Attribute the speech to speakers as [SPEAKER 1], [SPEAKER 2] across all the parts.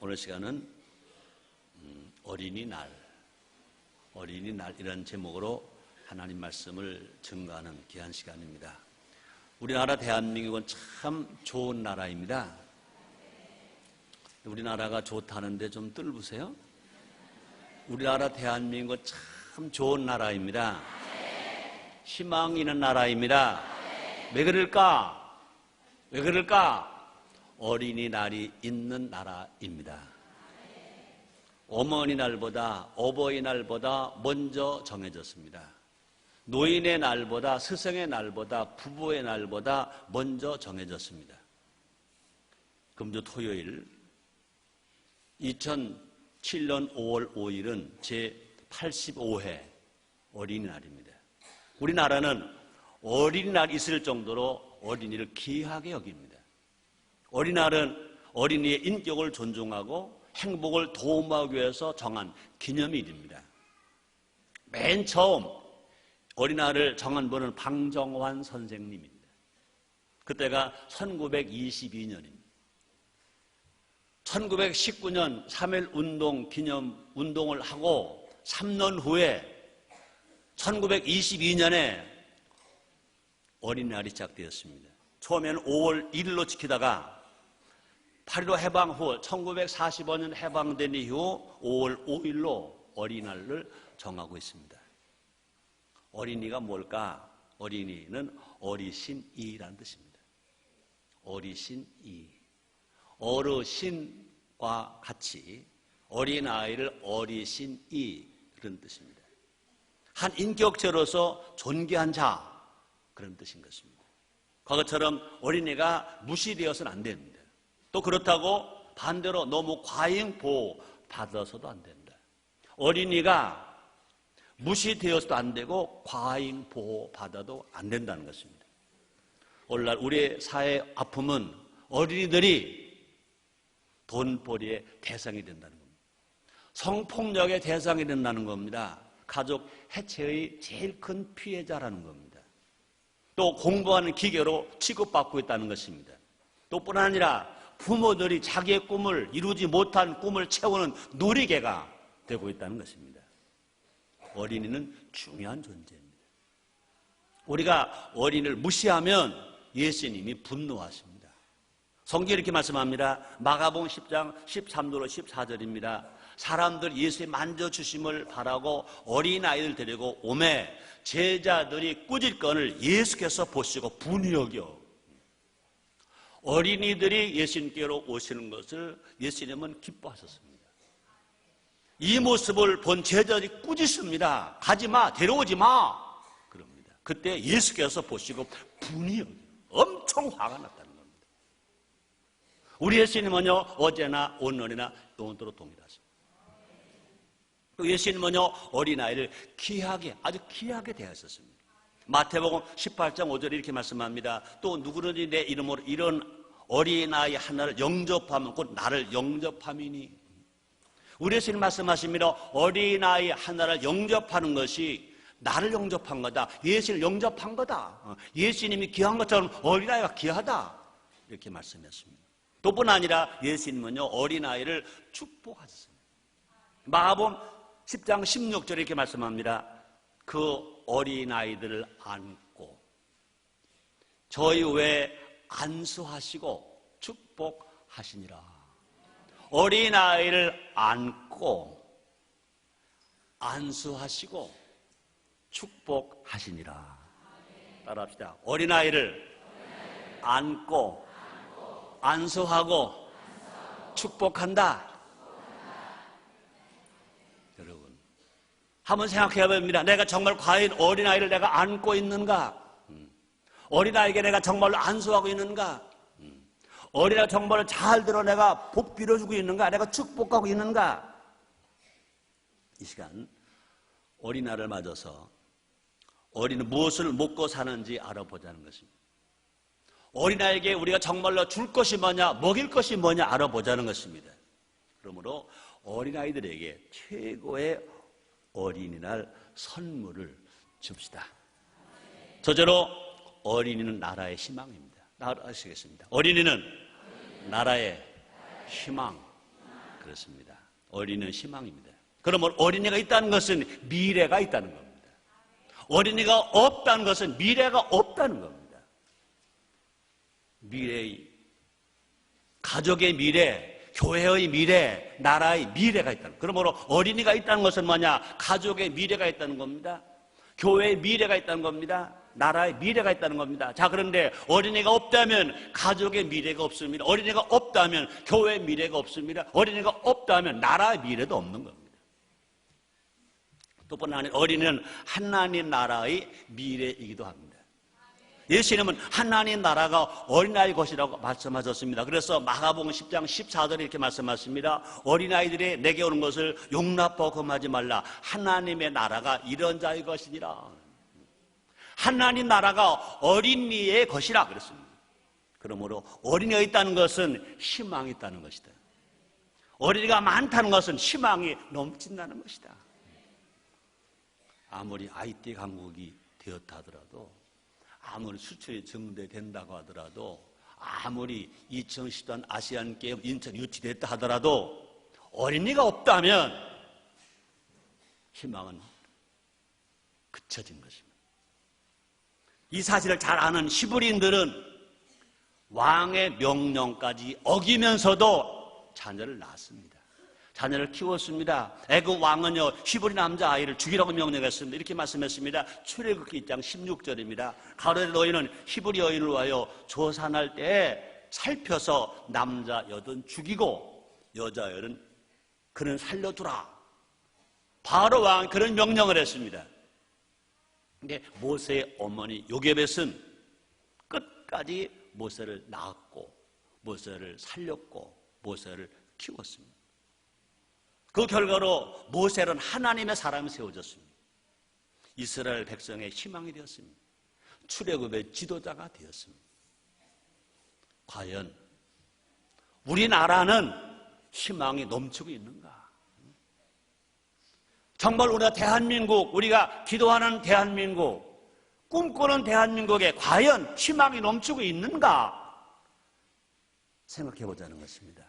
[SPEAKER 1] 오늘 시간은 어린이날 이런 제목으로 하나님 말씀을 증거하는 귀한 시간입니다. 우리나라 대한민국은 참 좋은 나라입니다. 우리나라가 좋다는데 좀 뜰보세요. 우리나라 대한민국은 참 좋은 나라입니다. 희망이 있는 나라입니다. 왜 그럴까? 어린이날이 있는 나라입니다. 어머니날보다 어버이날보다 먼저 정해졌습니다. 노인의 날보다 스승의 날보다 부부의 날보다 먼저 정해졌습니다. 금주 토요일 2007년 5월 5일은 제85회 어린이날입니다. 우리나라는 어린이날 있을 정도로 어린이를 귀하게 여깁니다. 어린이날은 어린이의 인격을 존중하고 행복을 도움하기 위해서 정한 기념일입니다. 맨 처음 어린이날을 정한 분은 방정환 선생님입니다. 그때가 1922년입니다. 1919년 3.1운동 기념 운동을 하고 3년 후에 1922년에 어린이날이 시작되었습니다. 처음에는 5월 1일로 지키다가 8.15 해방 후 1945년 해방된 이후 5월 5일로 어린이날을 정하고 있습니다. 어린이가 뭘까? 어린이는 어리신이라는 뜻입니다. 어리신이. 어르신과 같이 어린아이를 어리신이 그런 뜻입니다. 한 인격체로서 존귀한 자 그런 뜻인 것입니다. 과거처럼 어린이가 무시되어서는 안 됩니다. 또 그렇다고 반대로 너무 과잉 보호받아서도 안 된다. 어린이가 무시되어서도 안 되고 과잉 보호받아도 안 된다는 것입니다. 오늘날 우리의 사회 아픔은 어린이들이 돈벌이의 대상이 된다는 겁니다. 성폭력의 대상이 된다는 겁니다. 가족 해체의 제일 큰 피해자라는 겁니다. 또 공부하는 기계로 취급받고 있다는 것입니다. 또 뿐 아니라 부모들이 자기의 꿈을 이루지 못한 꿈을 채우는 놀이개가 되고 있다는 것입니다. 어린이는 중요한 존재입니다. 우리가 어린이를 무시하면 예수님이 분노하십니다. 성경이 이렇게 말씀합니다. 마가복음 10장 13절로 14절입니다. 사람들 예수의 만져주심을 바라고 어린아이를 데리고 오매 제자들이 꾸짖 건을 예수께서 보시고 분이 여겨 어린이들이 예수님께로 오시는 것을 예수님은 기뻐하셨습니다. 이 모습을 본 제자들이 꾸짖습니다. 가지마, 데려오지 마. 그럽니다. 그때 예수께서 보시고 분이 여겨 엄청 화가 났다는 겁니다. 우리 예수님은요 어제나 오늘이나 영원토록 동일하십니다. 또 예수님은요 어린아이를 귀하게 아주 귀하게 대하셨습니다. 마태복음 18장 5절에 이렇게 말씀합니다. 또 누구든지 내 이름으로 이런 어린아이 하나를 영접하면 곧 나를 영접함이니. 우리 예수님 말씀하십니다. 어린아이 하나를 영접하는 것이 나를 영접한 거다. 예수님을 영접한 거다. 예수님이 귀한 것처럼 어린아이가 귀하다. 이렇게 말씀했습니다. 또 뿐 아니라 예수님은요 어린아이를 축복하셨습니다. 마가복음 10장 16절에 이렇게 말씀합니다. 그 어린아이들을 안고 저희 외에 안수하시고 축복하시니라. 어린아이를 안고 안수하시고 축복하시니라. 따라합시다. 어린아이를 안고 안수하고 축복한다. 여러분 한번 생각해 봅니다. 내가 정말 과연 어린아이를 내가 안고 있는가? 어린아이에게 내가 정말로 안수하고 있는가? 어린아이가 정말로 잘 들어 내가 복 빌어주고 있는가? 내가 축복하고 있는가? 이 시간 어린아이를 맞아서 어린이는 무엇을 먹고 사는지 알아보자는 것입니다. 어린아이에게 우리가 정말로 줄 것이 뭐냐, 먹일 것이 뭐냐 알아보자는 것입니다. 그러므로 어린아이들에게 최고의 어린이날 선물을 줍시다. 저절로 어린이는 나라의 희망입니다. 나아가시겠습니다. 어린이는 나라의 희망. 그렇습니다. 어린이는 희망입니다. 그러면 어린이가 있다는 것은 미래가 있다는 겁니다. 어린이가 없다는 것은 미래가 없다는 겁니다. 미래의, 가족의 미래, 교회의 미래, 나라의 미래가 있다는 거예요. 그러므로 어린이가 있다는 것은 뭐냐? 가족의 미래가 있다는 겁니다. 교회의 미래가 있다는 겁니다. 나라의 미래가 있다는 겁니다. 자, 그런데 어린이가 없다면 가족의 미래가 없습니다. 어린이가 없다면 교회의 미래가 없습니다. 어린이가 없다면 나라의 미래도 없는 겁니다. 또 하나, 어린이는 하나님 나라의 미래이기도 합니다. 예수님은 하나님 나라가 어린아이 것이라고 말씀하셨습니다. 그래서 마가복음 10장 14절에 이렇게 말씀하십니다. 어린아이들이 내게 오는 것을 용납하고 금하지 말라. 하나님의 나라가 이런 자의 것이니라. 하나님 나라가 어린이의 것이라 그랬습니다. 그러므로 어린이가 있다는 것은 희망이 있다는 것이다. 어린이가 많다는 것은 희망이 넘친다는 것이다. 아무리 IT 강국이 되었다 하더라도, 아무리 수출이 증대된다고 하더라도, 아무리 2010년 아시안게임 인천 유치됐다 하더라도 어린이가 없다면 희망은 그쳐진 것입니다. 이 사실을 잘 아는 히브리인들은 왕의 명령까지 어기면서도 자녀를 낳았습니다. 자녀를 키웠습니다. 애굽 왕은요, 히브리 남자아이를 죽이라고 명령했습니다. 이렇게 말씀했습니다. 출애굽기 1장 16절입니다. 가로되 너희는 히브리 여인을 위하여 조산할 때에 살펴서 남자 여든 죽이고 여자 여든 그는 살려두라. 바로 왕이 그런 명령을 했습니다. 근데 모세의 어머니 요게벳은 끝까지 모세를 낳았고 모세를 살렸고 모세를 키웠습니다. 그 결과로 모세는 하나님의 사람이 세워졌습니다. 이스라엘 백성의 희망이 되었습니다. 출애굽의 지도자가 되었습니다. 과연 우리나라는 희망이 넘치고 있는가? 정말 우리가 대한민국, 우리가 기도하는 대한민국, 꿈꾸는 대한민국에 과연 희망이 넘치고 있는가? 생각해 보자는 것입니다.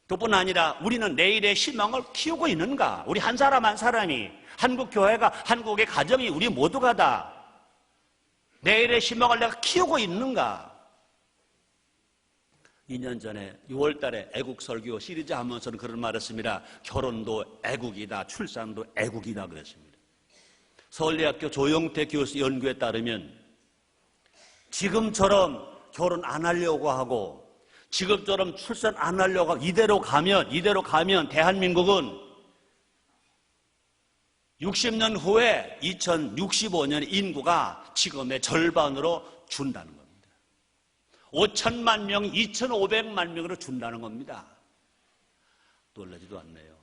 [SPEAKER 1] 또뿐 아니라 우리는 내일의 희망을 키우고 있는가? 우리 한 사람 한 사람이, 한국 교회가, 한국의 가정이, 우리 모두가 다 내일의 희망을 내가 키우고 있는가? 2년 전에 6월 달에 애국 설교 시리즈 하면서는 그런 말을 했습니다. 결혼도 애국이다, 출산도 애국이다 그랬습니다. 서울대학교 조영태 교수 연구에 따르면 지금처럼 결혼 안 하려고 하고 지금처럼 출산 안 하려고 하고 이대로 가면 대한민국은 60년 후에 2065년 인구가 지금의 절반으로 준다는 겁니다. 5천만 명, 2,500만 명으로 준다는 겁니다. 놀라지도 않네요.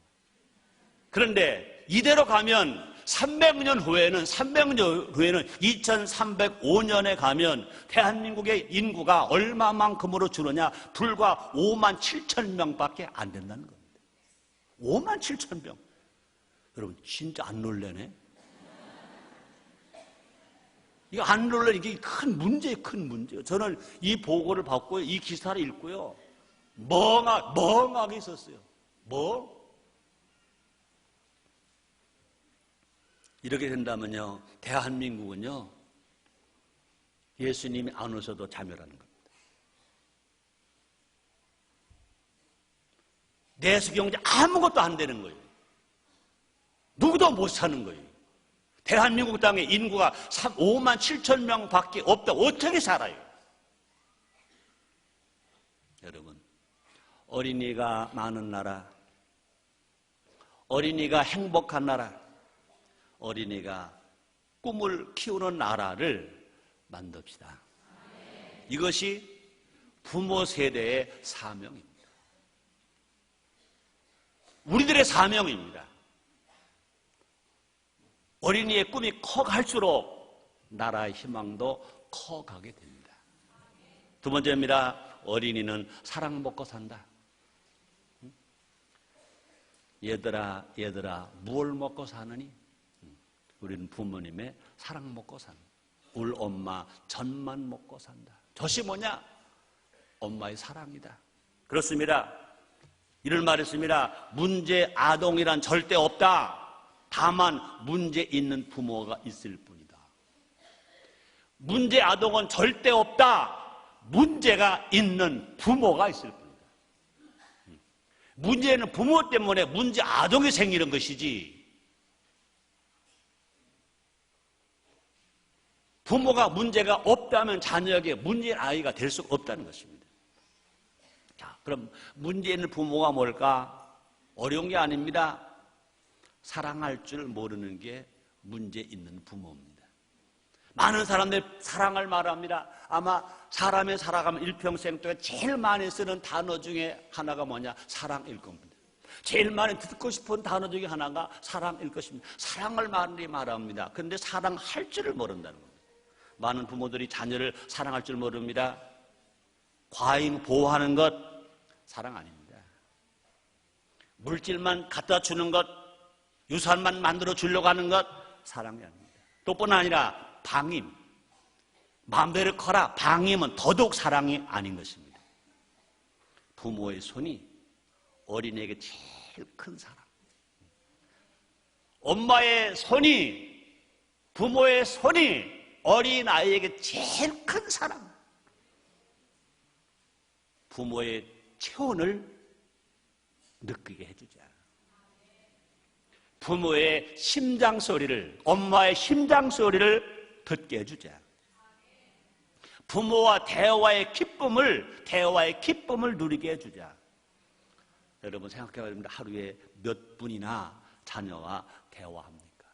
[SPEAKER 1] 그런데 이대로 가면 300년 후에는 2305년에 가면 대한민국의 인구가 얼마만큼으로 주느냐? 불과 5만 7천 명밖에 안 된다는 겁니다. 5만 7천 명. 여러분 진짜 안 놀래네? 이거 안 놀래. 이게 큰 문제예요, 큰 문제예요. 저는 이 보고를 받고 이 기사를 읽고요, 멍하게 있었어요. 이렇게 된다면요, 대한민국은요, 예수님이 안 오셔도 자멸하는 겁니다. 내수 경제 아무것도 안 되는 거예요. 누구도 못 사는 거예요. 대한민국 땅에 인구가 5만 7천 명밖에 없다. 어떻게 살아요? 여러분, 어린이가 많은 나라, 어린이가 행복한 나라, 어린이가 꿈을 키우는 나라를 만듭시다. 이것이 부모 세대의 사명입니다. 우리들의 사명입니다. 어린이의 꿈이 커갈수록 나라의 희망도 커가게 됩니다. 두 번째입니다. 어린이는 사랑 먹고 산다. 얘들아 무엇을 먹고 사느니? 우리는 부모님의 사랑 먹고 산다. 우리 엄마 젖만 먹고 산다. 젖이 뭐냐? 엄마의 사랑이다. 그렇습니다. 이런 말을 했습니다. 문제 아동이란 절대 없다. 다만 문제 있는 부모가 있을 뿐이다. 문제 아동은 절대 없다. 문제가 있는 부모가 있을 뿐이다. 문제는 부모 때문에 문제 아동이 생기는 것이지, 부모가 문제가 없다면 자녀에게 문제 아이가 될 수 없다는 것입니다. 자, 그럼 문제 있는 부모가 뭘까? 어려운 게 아닙니다. 사랑할 줄 모르는 게 문제 있는 부모입니다. 많은 사람들이 사랑을 말합니다. 아마 사람의 살아가면 일평생 동안 제일 많이 쓰는 단어 중에 하나가 뭐냐? 사랑일 겁니다. 제일 많이 듣고 싶은 단어 중에 하나가 사랑일 것입니다. 사랑을 많이 말합니다. 그런데 사랑할 줄을 모른다는 겁니다. 많은 부모들이 자녀를 사랑할 줄 모릅니다. 과잉 보호하는 것 사랑 아닙니다. 물질만 갖다 주는 것, 유산만 만들어 주려고 하는 것 사랑이 아닙니다. 또뿐 아니라 방임, 마음대로 커라, 방임은 더더욱 사랑이 아닌 것입니다. 부모의 손이 어린이에게 제일 큰 사랑, 엄마의 손이, 부모의 손이 어린아이에게 제일 큰 사랑, 부모의 체온을 느끼게 해주자. 부모의 심장 소리를, 엄마의 심장 소리를 듣게 해주자. 부모와 대화의 기쁨을 누리게 해주자. 여러분 생각해보면 하루에 몇 분이나 자녀와 대화합니까?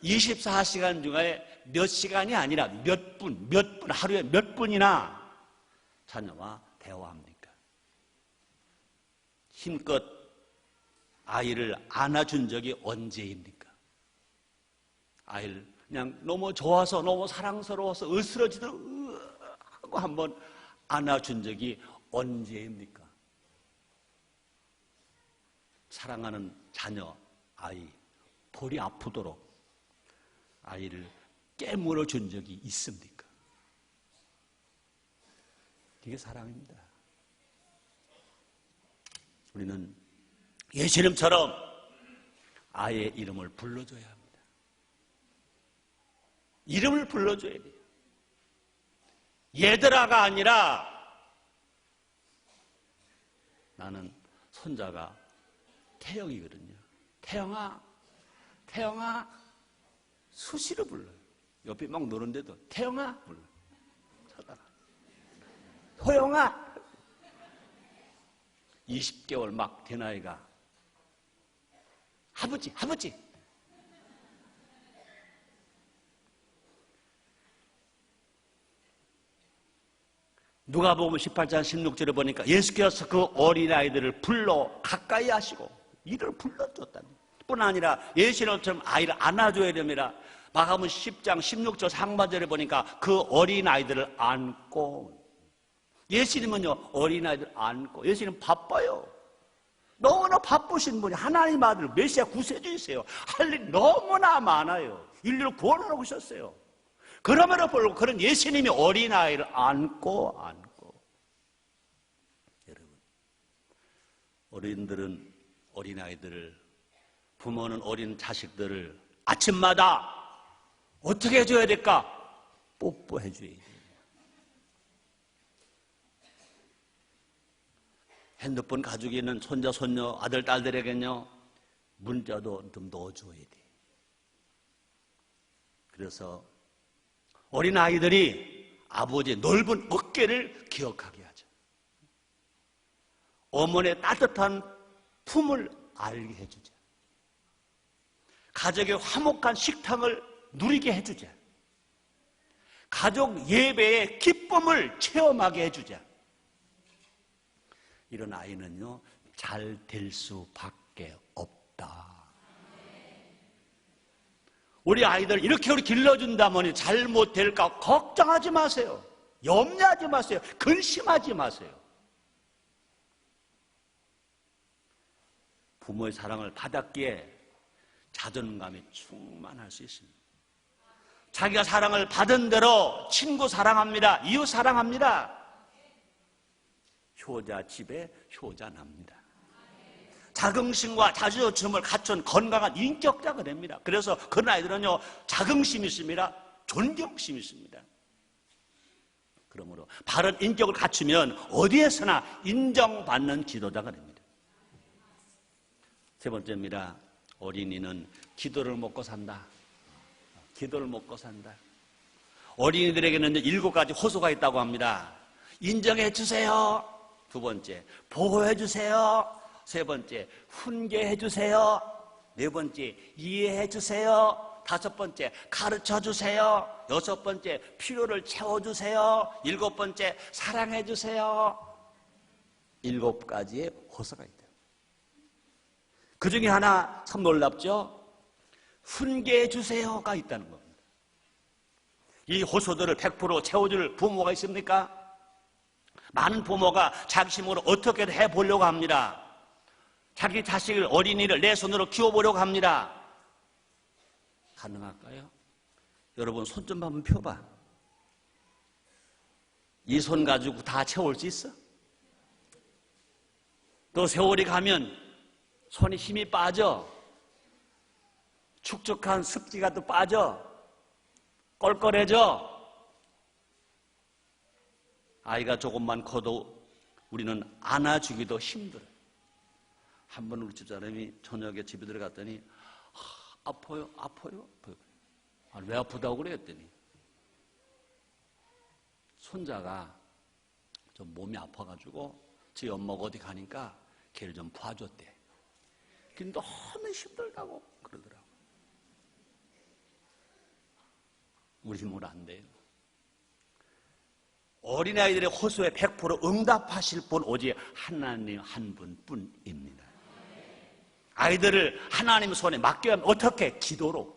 [SPEAKER 1] 24시간 중에 몇 시간이 아니라 몇 분, 하루에 몇 분이나 자녀와 대화합니까? 힘껏 아이를 안아준 적이 언제입니까? 아이를 그냥 너무 좋아서, 너무 사랑스러워서 으스러지도록 하고 한번 안아준 적이 언제입니까? 사랑하는 자녀, 아이, 볼이 아프도록 아이를 깨물어 준 적이 있습니까? 이게 사랑입니다. 우리는 예수님처럼 아이의 이름을 불러줘야 합니다. 이름을 불러줘야 돼요. 얘들아가 아니라, 나는 손자가 태영이거든요. 태영아, 태영아, 수시로 불러요. 옆에 막 노는데도 태영아 불러요. 쳐다가 호영아, 20개월 막 된 아이가 아버지, 아버지. 누가복음 18장 16절에 보니까 예수께서 그 어린아이들을 불러 가까이 하시고 이를 불러줬다니. 뿐 아니라 예수님처럼 아이를 안아줘야 됩니다. 마가복음 10장 16절 상반절에 보니까 그 어린아이들을 안고, 예수님은요 어린아이들 안고, 예수님 바빠요. 너무나 바쁘신 분이, 하나님 아들 메시아 구세주이세요. 할 일이 너무나 많아요. 인류를 구원하러 오셨어요. 그럼에도 불구하고 그런 예수님이 어린아이를 안고. 여러분, 어린들은 어린아이들을, 부모는 어린 자식들을 아침마다 어떻게 해줘야 될까? 뽀뽀해줘야 돼요. 핸드폰 가지고 있는 손자, 손녀, 아들, 딸들에게는요 문자도 좀 넣어줘야 돼요. 그래서 어린아이들이 아버지의 넓은 어깨를 기억하게 하죠. 어머니의 따뜻한 품을 알게 해주자. 가족의 화목한 식탁을 누리게 해주자. 가족 예배의 기쁨을 체험하게 해주자. 이런 아이는요 잘 될 수밖에 없다. 우리 아이들 이렇게 우리 길러준다면 잘못될까 걱정하지 마세요. 염려하지 마세요. 근심하지 마세요. 부모의 사랑을 받았기에 자존감이 충만할 수 있습니다. 자기가 사랑을 받은 대로 친구 사랑합니다. 이웃 사랑합니다. 효자 집에 효자 납니다. 자긍심과 자존심을 갖춘 건강한 인격자가 됩니다. 그래서 그런 아이들은요, 자긍심이 있습니다. 존경심이 있습니다. 그러므로 바른 인격을 갖추면 어디에서나 인정받는 지도자가 됩니다. 세 번째입니다. 어린이는 기도를 먹고 산다. 기도를 먹고 산다. 어린이들에게는 7가지 호소가 있다고 합니다. 인정해 주세요. 두 번째, 보호해 주세요. 세 번째, 훈계해 주세요. 네 번째, 이해해 주세요. 다섯 번째, 가르쳐 주세요. 여섯 번째, 필요를 채워 주세요. 일곱 번째, 사랑해 주세요. 7가지의 호소가 있다. 그 중에 하나 참 놀랍죠? 훈계해 주세요가 있다는 겁니다. 이 호소들을 100% 채워줄 부모가 있습니까? 많은 부모가 자기 힘으로 어떻게든 해보려고 합니다. 자기 자식을, 어린이를 내 손으로 키워보려고 합니다. 가능할까요? 여러분 손 좀 한번 펴봐. 이 손 가지고 다 채울 수 있어? 또 세월이 가면 손에 힘이 빠져. 축축한 습기가 또 빠져. 껄껄해져. 아이가 조금만 커도 우리는 안아주기도 힘들어요. 한 번 우리 집사람이 저녁에 집에 들어갔더니 아파요? 왜 아프다고 그래? 했더니 손자가 좀 몸이 아파가지고 저희 엄마가 어디 가니까 걔를 좀 봐줬대. 근데 너무 힘들다고 그러더라고. 우리 힘으로 안 돼요. 어린아이들의 호소에 100% 응답하실 분 오직 하나님 한 분뿐입니다. 아이들을 하나님의 손에 맡겨야 어떻게? 기도로.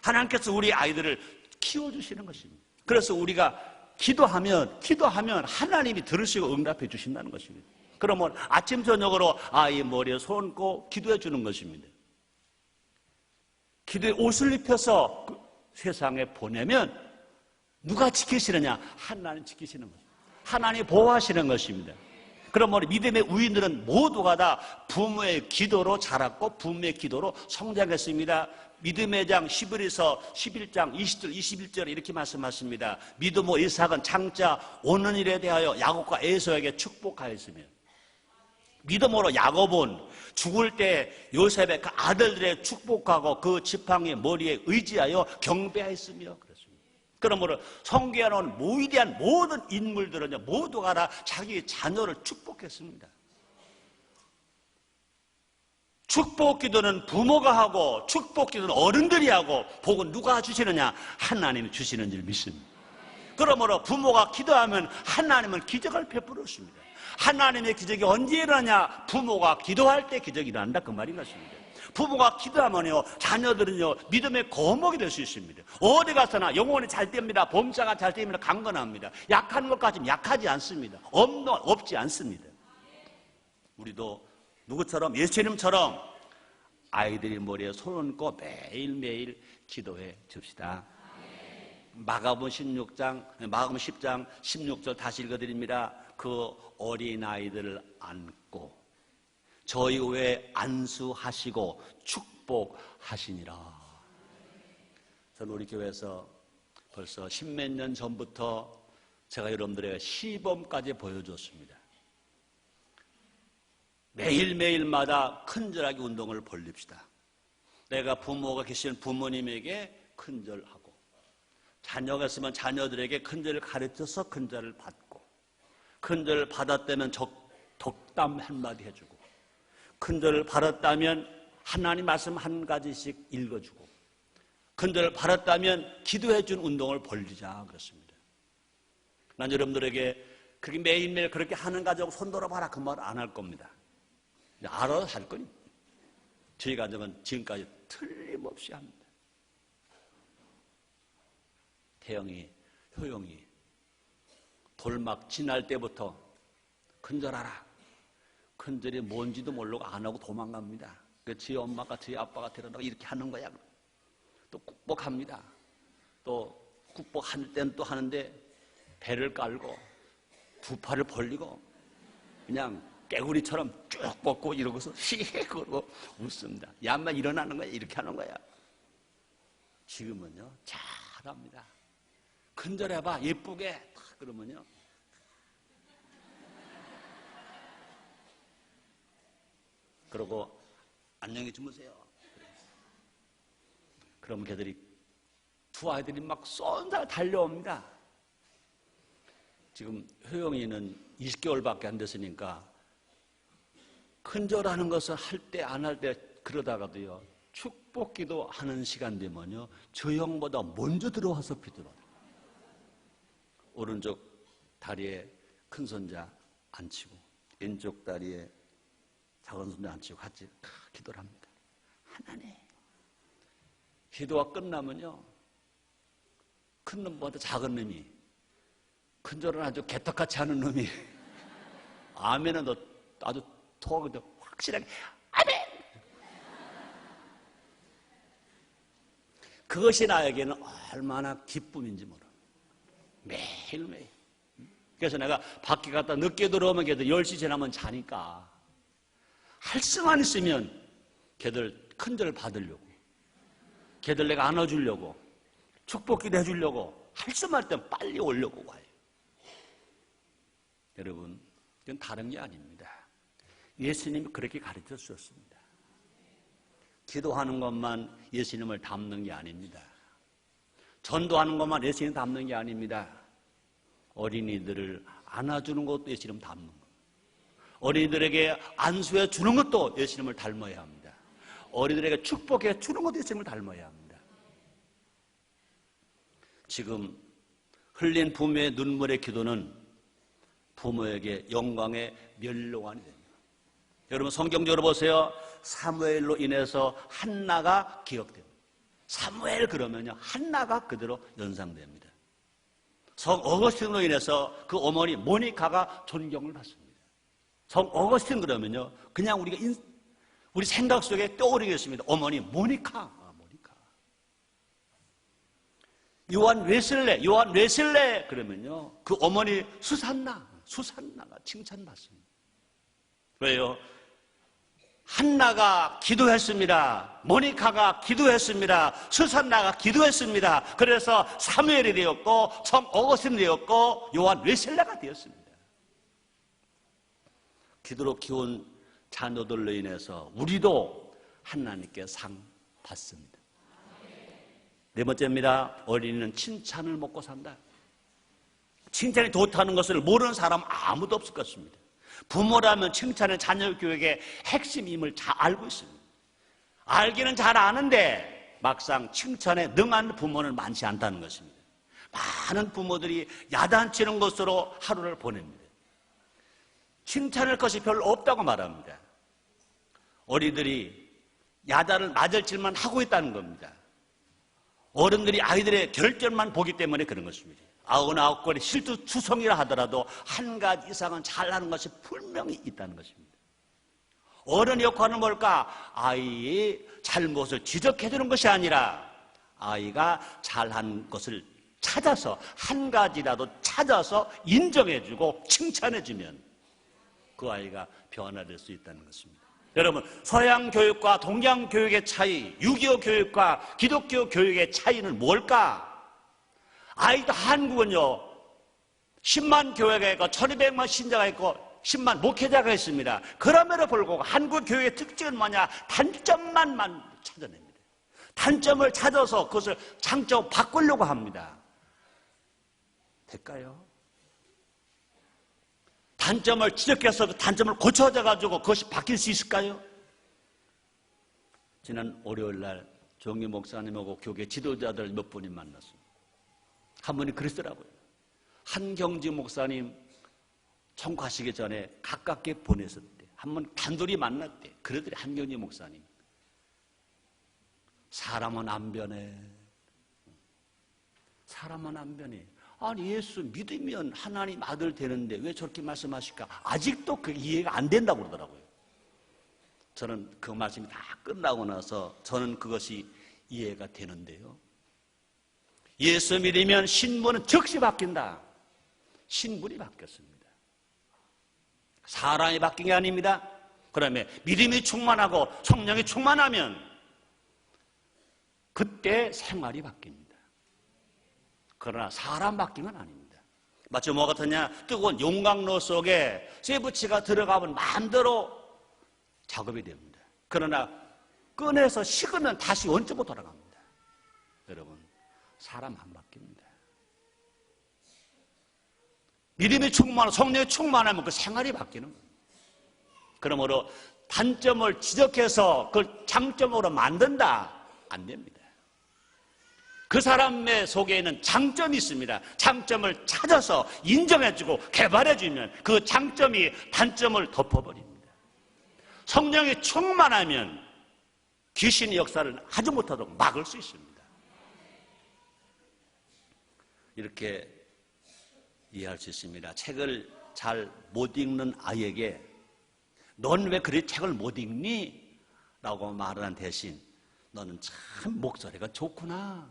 [SPEAKER 1] 하나님께서 우리 아이들을 키워주시는 것입니다. 그래서 우리가 기도하면 하나님이 들으시고 응답해 주신다는 것입니다. 그러면 아침 저녁으로 아이 머리에 손 얹고 기도해 주는 것입니다. 기도에 옷을 입혀서 세상에 보내면 누가 지키시느냐? 하나님 지키시는 것입니다. 하나님 보호하시는 것입니다. 그러면 믿음의 우인들은 모두가 다 부모의 기도로 자랐고 부모의 기도로 성장했습니다. 믿음의 장 히브리서 11장 20절 21절에 이렇게 말씀하십니다. 믿음으로 이삭은 장차 오는 일에 대하여 야곱과 에서에게 축복하였으며, 믿음으로 야곱은 죽을 때 요셉의 그 아들들의 축복하고 그 지팡이 머리에 의지하여 경배하였으며 그랬습니다. 그러므로 성경에 나오는 위대한 모든 인물들은 모두가 다 자기 자녀를 축복했습니다. 축복 기도는 부모가 하고 축복 기도는 어른들이 하고 복은 누가 주시느냐? 하나님이 주시는 줄 믿습니다. 그러므로 부모가 기도하면 하나님은 기적을 베풀었습니다. 하나님의 기적이 언제 일어나냐? 부모가 기도할 때 기적이 일어난다, 그 말인 것입니다. 부모가 기도하면요, 자녀들은요, 믿음의 거목이 될 수 있습니다. 어디 가서나 영혼이 잘 됩니다. 범사가 잘 됩니다. 강건합니다. 약한 것까지는 약하지 않습니다. 없지 않습니다. 우리도 누구처럼? 예수님처럼 아이들이 머리에 손 얹고 매일매일 기도해 줍시다. 마가복음 10장 16절 다시 읽어드립니다. 그 어린아이들을 안고 저희 외에 안수하시고 축복하시니라. 저는 우리 교회에서 벌써 10몇 년 전부터 제가 여러분들에게 시범까지 보여줬습니다. 매일매일마다 큰절하기 운동을 벌립시다. 내가 부모가 계신 부모님에게 큰절하고, 자녀가 있으면 자녀들에게 큰절을 가르쳐서 큰절을 받고, 큰절을 받았다면 덕담 한마디 해주고, 큰절을 받았다면 하나님 말씀 한 가지씩 읽어주고, 큰절을 받았다면 기도해준 운동을 벌리자 그렇습니다. 난 여러분들에게 그렇게 매일매일 그렇게 하는 가정 손 들어봐라 그 말 안 할 겁니다. 알아서 할 거니. 저희 가정은 지금까지 틀림없이 합니다. 태영이, 효영이 돌막 지날 때부터 큰절하라. 큰절이 뭔지도 모르고 안 하고 도망갑니다. 저희 엄마가 저희 아빠가 데려다가 이렇게 하는 거야. 또 국복합니다. 또 국복할 때는 또 하는데 배를 깔고 두 팔을 벌리고 그냥 깨구리처럼 쭉 뻗고 이러고서 씩 그러고 웃습니다. 야만 일어나는 거야. 이렇게 하는 거야. 지금은요 잘합니다. 큰절해봐 예쁘게 딱 그러면요 그러고 안녕히 주무세요. 그럼 걔들이 두 아이들이 막 쏜다 달려옵니다. 지금 효영이는 20개월밖에 안 됐으니까 큰절하는 것을 할 때 안 할 때 그러다가도요 축복기도 하는 시간 되면요 저 형보다 먼저 들어와서 기도를 오른쪽 다리에 큰 손자 앉히고 왼쪽 다리에 작은 손자 앉히고 같이 기도를 합니다. 하나님 기도가 끝나면요 큰 놈보다 작은 놈이 큰절은 아주 개떡같이 하는 놈이 아멘은 너 아주 토하고 확실하게 아멘. 그것이 나에게는 얼마나 기쁨인지 몰라. 매일매일. 그래서 내가 밖에 갔다 늦게 들어오면 걔들 10시 지나면 자니까 할 수만 있으면 걔들 큰절 받으려고 걔들 내가 안아주려고 축복기도 해주려고 할 수만 할 땐 빨리 오려고 와요. 여러분 이건 다른 게 아닙니다. 예수님이 그렇게 가르쳐 주셨습니다. 기도하는 것만 예수님을 닮는 게 아닙니다. 전도하는 것만 예수님 닮는 게 아닙니다. 어린이들을 안아주는 것도 예수님 닮는 것. 어린이들에게 안수해 주는 것도 예수님을 닮아야 합니다. 어린이들에게 축복해 주는 것도 예수님을 닮아야 합니다. 지금 흘린 부모의 눈물의 기도는 부모에게 영광의 멸로관이 됩니다. 여러분 성경적으로 보세요. 사무엘로 인해서 한나가 기억됩니다. 사무엘 그러면요 한나가 그대로 연상됩니다. 성 어거스틴으로 인해서 그 어머니 모니카가 존경을 받습니다. 성 어거스틴 그러면요 그냥 우리 생각 속에 떠오르겠습니다. 어머니 모니카. 모니카. 요한 웨슬레 그러면요 그 어머니 수산나가 칭찬받습니다. 왜요? 한나가 기도했습니다. 모니카가 기도했습니다. 수산나가 기도했습니다. 그래서 사무엘이 되었고 성 어거스틴이 되었고 요한 웨슬레가 되었습니다. 기도로 키운 자녀들로 인해서 우리도 하나님께 상 받습니다. 네 번째입니다. 어린이는 칭찬을 먹고 산다. 칭찬이 좋다는 것을 모르는 사람 아무도 없을 것입니다. 부모라면 칭찬은 자녀 교육의 핵심임을 잘 알고 있습니다. 알기는 잘 아는데 막상 칭찬에 능한 부모는 많지 않다는 것입니다. 많은 부모들이 야단치는 것으로 하루를 보냅니다. 칭찬할 것이 별로 없다고 말합니다. 어린이들이 야단을 맞을 짓만 하고 있다는 겁니다. 어른들이 아이들의 결절만 보기 때문에 그런 것입니다. 99건의 실투투성이라 하더라도 한 가지 이상은 잘하는 것이 분명히 있다는 것입니다. 어른의 역할은 뭘까? 아이의 잘못을 지적해주는 것이 아니라 아이가 잘한 것을 찾아서 한 가지라도 찾아서 인정해주고 칭찬해주면 그 아이가 변화될 수 있다는 것입니다. 여러분 서양 교육과 동양 교육의 차이, 유교 교육과 기독교 교육의 차이는 뭘까? 아이도 한국은요 10만 교회가 있고 1200만 신자가 있고 10만 목회자가 있습니다. 그럼에도 불구하고 한국 교육의 특징은 뭐냐? 단점만 찾아냅니다. 단점을 찾아서 그것을 장점 바꾸려고 합니다. 될까요? 단점을 지적해서 그 단점을 고쳐져가지고 그것이 바뀔 수 있을까요? 지난 월요일 날 정유 목사님하고 교계 지도자들 몇 분이 만났습니다. 한 분이 그랬더라고요. 한경지 목사님 청구하시기 전에 가깝게 보냈었대. 한 번 단둘이 만났대. 그러더래 한경지 목사님. 사람은 안 변해. 사람은 안 변해. 아니 예수 믿으면 하나님 아들 되는데 왜 저렇게 말씀하실까? 아직도 그 이해가 안 된다고 그러더라고요. 저는 그 말씀이 다 끝나고 나서 저는 그것이 이해가 되는데요. 예수 믿으면 신분은 즉시 바뀐다. 신분이 바뀌었습니다. 사람이 바뀐 게 아닙니다. 그러면 믿음이 충만하고 성령이 충만하면 그때 생활이 바뀝니다. 그러나 사람 바뀐 건 아닙니다. 마치 뭐 같으냐? 뜨거운 용광로 속에 쇠붙이가 들어가면 마음대로 작업이 됩니다. 그러나 꺼내서 식으면 다시 원점으로 돌아갑니다. 여러분, 사람 안 바뀝니다. 믿음이 충만하고 성령이 충만하면 그 생활이 바뀌는 거예요. 그러므로 단점을 지적해서 그걸 장점으로 만든다? 안 됩니다. 그 사람의 속에는 장점이 있습니다. 장점을 찾아서 인정해주고 개발해주면 그 장점이 단점을 덮어버립니다. 성령이 충만하면 귀신의 역사를 하지 못하도록 막을 수 있습니다. 이렇게 이해할 수 있습니다. 책을 잘 못 읽는 아이에게 넌 왜 그리 책을 못 읽니? 라고 말하는 대신 너는 참 목소리가 좋구나.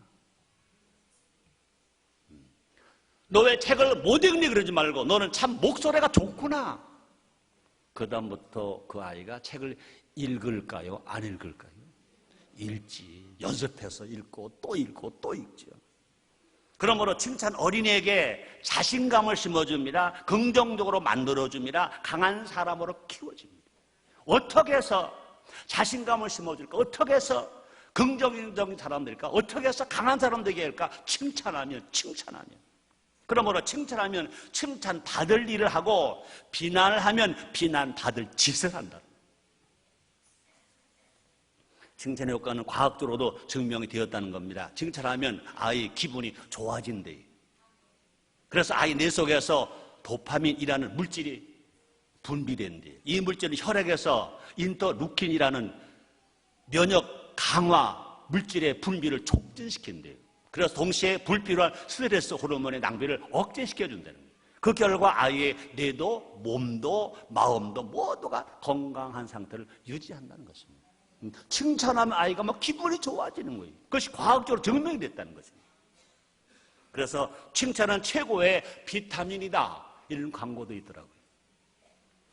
[SPEAKER 1] 너 왜 책을 못 읽니? 그러지 말고 너는 참 목소리가 좋구나. 그 다음부터 그 아이가 책을 읽을까요? 안 읽을까요? 읽지. 연습해서 읽고 또 읽고 또 읽죠. 그러므로 칭찬 어린이에게 자신감을 심어줍니다. 긍정적으로 만들어줍니다. 강한 사람으로 키워줍니다. 어떻게 해서 자신감을 심어줄까? 어떻게 해서 긍정적인 사람들일까? 어떻게 해서 강한 사람 되게 할까? 칭찬하면. 그러므로 칭찬하면 칭찬 받을 일을 하고 비난을 하면 비난 받을 짓을 한다. 칭찬의 효과는 과학적으로도 증명이 되었다는 겁니다. 칭찬하면 아이 기분이 좋아진대요. 그래서 아이 뇌 속에서 도파민이라는 물질이 분비된대요. 이 물질은 혈액에서 인터루킨이라는 면역 강화 물질의 분비를 촉진시킨대요. 그래서 동시에 불필요한 스트레스 호르몬의 낭비를 억제시켜준다는 거예요. 그 결과 아이의 뇌도 몸도 마음도 모두가 건강한 상태를 유지한다는 것입니다. 칭찬하면 아이가 막 기분이 좋아지는 거예요. 그것이 과학적으로 증명이 됐다는 것입니다. 그래서 칭찬은 최고의 비타민이다. 이런 광고도 있더라고요.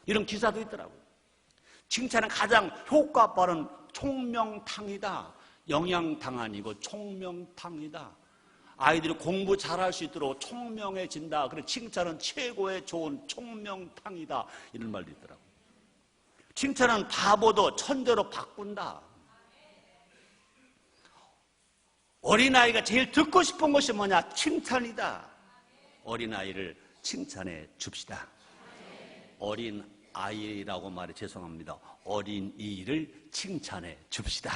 [SPEAKER 1] 이런 기사도 있더라고요. 칭찬은 가장 효과 빠른 총명탕이다. 영양탕 아니고 총명탕이다. 아이들이 공부 잘할 수 있도록 총명해진다. 그래서 칭찬은 최고의 좋은 총명탕이다. 이런 말도 있더라고요. 칭찬은 바보도 천재로 바꾼다. 어린아이가 제일 듣고 싶은 것이 뭐냐? 칭찬이다. 어린아이를 칭찬해 줍시다. 어린아이라고 말해 죄송합니다. 어린이를 칭찬해 줍시다.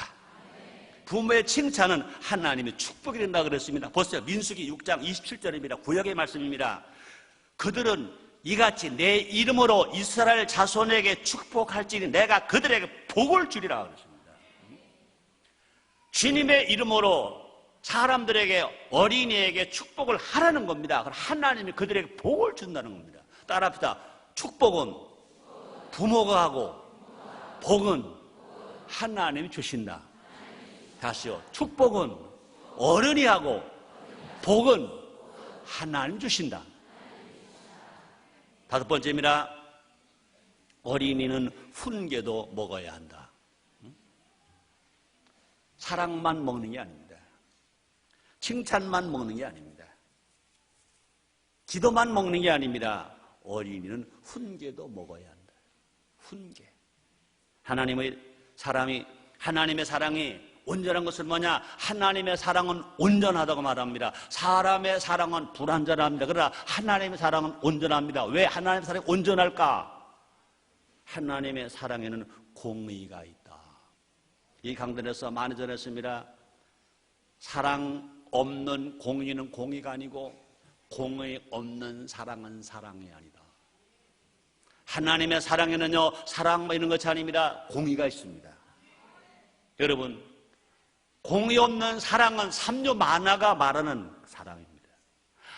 [SPEAKER 1] 부모의 칭찬은 하나님의 축복이 된다 그랬습니다. 보세요. 민수기 6장 27절입니다. 구약의 말씀입니다. 그들은 이같이 내 이름으로 이스라엘 자손에게 축복할지니 내가 그들에게 복을 주리라 그랬습니다. 주님의 이름으로 사람들에게 어린이에게 축복을 하라는 겁니다. 하나님이 그들에게 복을 준다는 겁니다. 따라합시다. 축복은 부모가 하고 복은 하나님이 주신다. 다시요. 축복은 어른이 하고 복은 하나님 주신다. 다섯 번째입니다. 어린이는 훈계도 먹어야 한다. 사랑만 먹는 게 아닙니다. 칭찬만 먹는 게 아닙니다. 기도만 먹는 게 아닙니다. 어린이는 훈계도 먹어야 한다. 훈계. 하나님의 사랑이 온전한 것은 뭐냐? 하나님의 사랑은 온전하다고 말합니다. 사람의 사랑은 불완전합니다. 그러나 하나님의 사랑은 온전합니다. 왜 하나님의 사랑이 온전할까? 하나님의 사랑에는 공의가 있다. 이 강단에서 많이 전했습니다. 사랑 없는 공의는 공의가 아니고 공의 없는 사랑은 사랑이 아니다. 하나님의 사랑에는요, 사랑 뭐 이런 것이 아닙니다. 공의가 있습니다. 여러분, 공의 없는 사랑은 삼류 만화가 말하는 사랑입니다.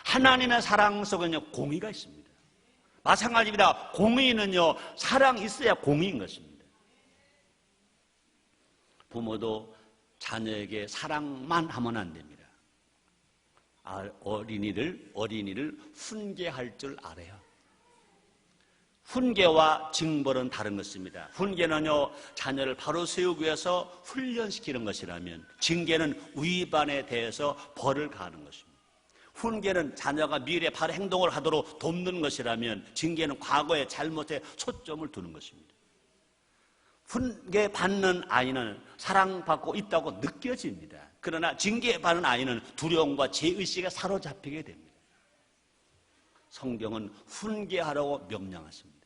[SPEAKER 1] 하나님의 사랑 속에는요, 공의가 있습니다. 마찬가지입니다. 공의는요, 사랑이 있어야 공의인 것입니다. 부모도 자녀에게 사랑만 하면 안 됩니다. 어린이를 훈계할 줄 알아요. 훈계와 징벌은 다른 것입니다. 훈계는요, 자녀를 바로 세우기 위해서 훈련시키는 것이라면 징계는 위반에 대해서 벌을 가하는 것입니다. 훈계는 자녀가 미래에 바로 행동을 하도록 돕는 것이라면 징계는 과거의 잘못에 초점을 두는 것입니다. 훈계받는 아이는 사랑받고 있다고 느껴집니다. 그러나 징계받는 아이는 두려움과 죄의식에 사로잡히게 됩니다. 성경은 훈계하라고 명령하십니다.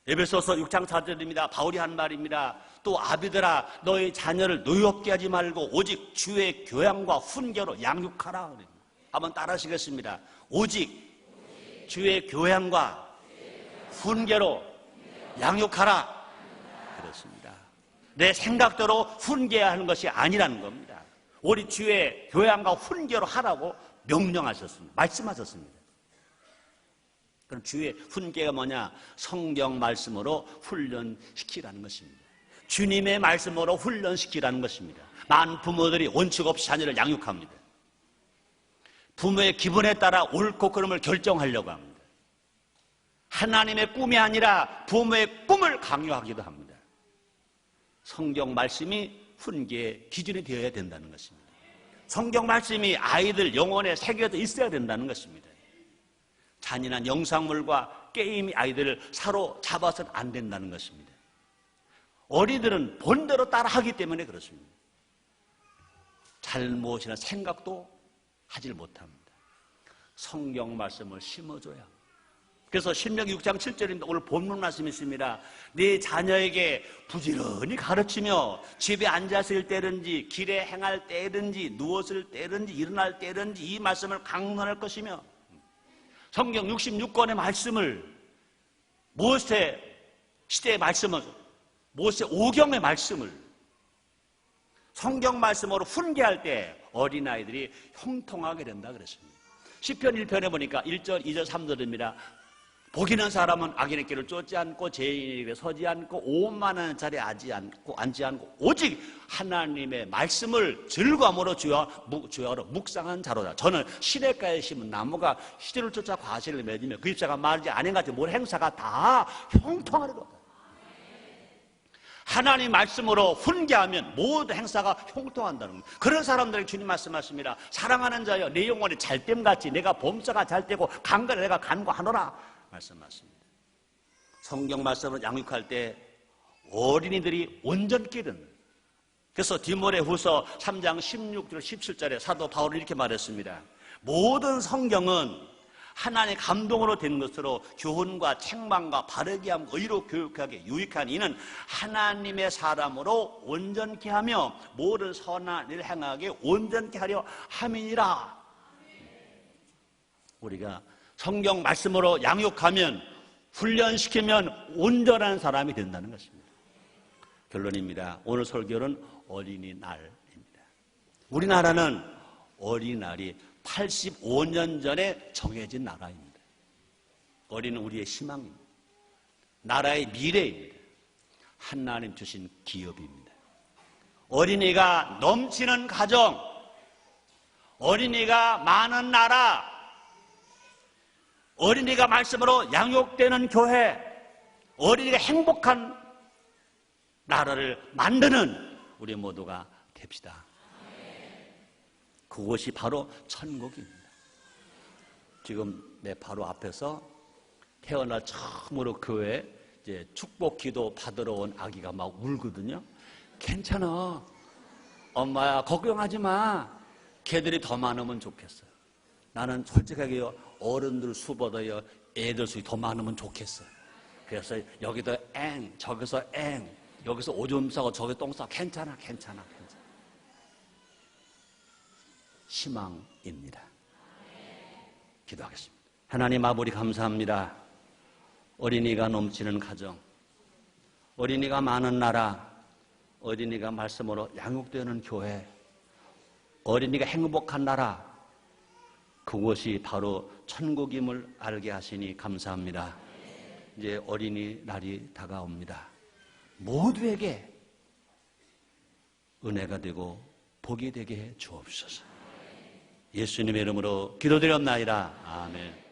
[SPEAKER 1] 에베소서 6장 4절입니다. 바울이 한 말입니다. 또 아비들아 너희 자녀를 노엽게 하지 말고 오직 주의 교양과 훈계로 양육하라. 한번 따라하시겠습니다. 오직 주의 교양과 훈계로 양육하라. 그렇습니다. 내 생각대로 훈계하는 것이 아니라는 겁니다. 우리 주의 교양과 훈계로 하라고 명령하셨습니다. 말씀하셨습니다. 그럼 주의 훈계가 뭐냐? 성경 말씀으로 훈련시키라는 것입니다. 주님의 말씀으로 훈련시키라는 것입니다. 많은 부모들이 원칙 없이 자녀를 양육합니다. 부모의 기분에 따라 옳고 그름을 결정하려고 합니다. 하나님의 꿈이 아니라 부모의 꿈을 강요하기도 합니다. 성경 말씀이 훈계의 기준이 되어야 된다는 것입니다. 성경 말씀이 아이들 영혼에 새겨져 있어야 된다는 것입니다. 잔인한 영상물과 게임이 아이들을 사로잡아서는 안 된다는 것입니다. 어린이들은 본대로 따라하기 때문에 그렇습니다. 잘못이나 생각도 하질 못합니다. 성경 말씀을 심어줘야 합니다. 그래서 신명기 6장 7절인데 오늘 본문 말씀이 있습니다. 네 자녀에게 부지런히 가르치며 집에 앉았을 때든지 길에 행할 때든지 누웠을 때든지 일어날 때든지 이 말씀을 강론할 것이며 성경 66권의 말씀을 모세 시대의 말씀을 모세 오경의 말씀을 성경 말씀으로 훈계할 때 어린아이들이 형통하게 된다 그랬습니다. 시편 1편에 보니까 1절, 2절, 3절입니다. 복 있는 사람은 악인의 길을 쫓지 않고 죄인의 길에 서지 않고 오만한 자리에 앉지 않고 오직 하나님의 말씀을 즐거움으로 주야로 묵상한 자로다. 저는 시냇가에 심은 나무가 시대를 쫓아 과실을 맺으며 그 잎사가 마르지 않은 같이 모든 행사가 다 형통하리로다. 하나님 말씀으로 훈계하면 모든 행사가 형통한다는 겁니다. 그런 사람들에게 주님 말씀하십니다. 사랑하는 자여 내 영혼이 잘됨같이 내가 범사가 잘되고 강건히 내가 간구하노라 말씀하십니다. 성경 말씀을 양육할 때 어린이들이 온전케 된다. 그래서 디모데후서 3장 16절 17절에 사도 바울은 이렇게 말했습니다. 모든 성경은 하나님의 감동으로 된 것으로 교훈과 책망과 바르게 함과 의로 교육하게 유익한 이는 하나님의 사람으로 온전케 하며 모든 선한 일을 행하게 온전케 하려 함이니라. 우리가 성경 말씀으로 양육하면 훈련시키면 온전한 사람이 된다는 것입니다. 결론입니다. 오늘 설교는 어린이날입니다. 우리나라는 어린이날이 85년 전에 정해진 나라입니다. 어린이는 우리의 희망입니다. 나라의 미래입니다. 하나님 주신 기업입니다. 어린이가 넘치는 가정, 어린이가 많은 나라, 어린이가 말씀으로 양육되는 교회, 어린이가 행복한 나라를 만드는 우리 모두가 됩시다. 그것이 바로 천국입니다. 지금 내 바로 앞에서 태어나 처음으로 교회에 이제 축복 기도 받으러 온 아기가 막 울거든요. 괜찮아. 엄마야, 걱정하지 마. 걔들이 더 많으면 좋겠어요. 나는 솔직하게요, 어른들 수보다요, 애들 수가 더 많으면 좋겠어요. 그래서 여기도 앵, 저기서 앵, 여기서 오줌 싸고 저기 똥 싸고 괜찮아. 희망입니다. 기도하겠습니다. 하나님 아버지 감사합니다. 어린이가 넘치는 가정, 어린이가 많은 나라, 어린이가 말씀으로 양육되는 교회, 어린이가 행복한 나라, 그것이 바로 천국임을 알게 하시니 감사합니다. 이제 어린이날이 다가옵니다. 모두에게 은혜가 되고 복이 되게 해 주옵소서. 예수님의 이름으로 기도드렸나이다. 아멘.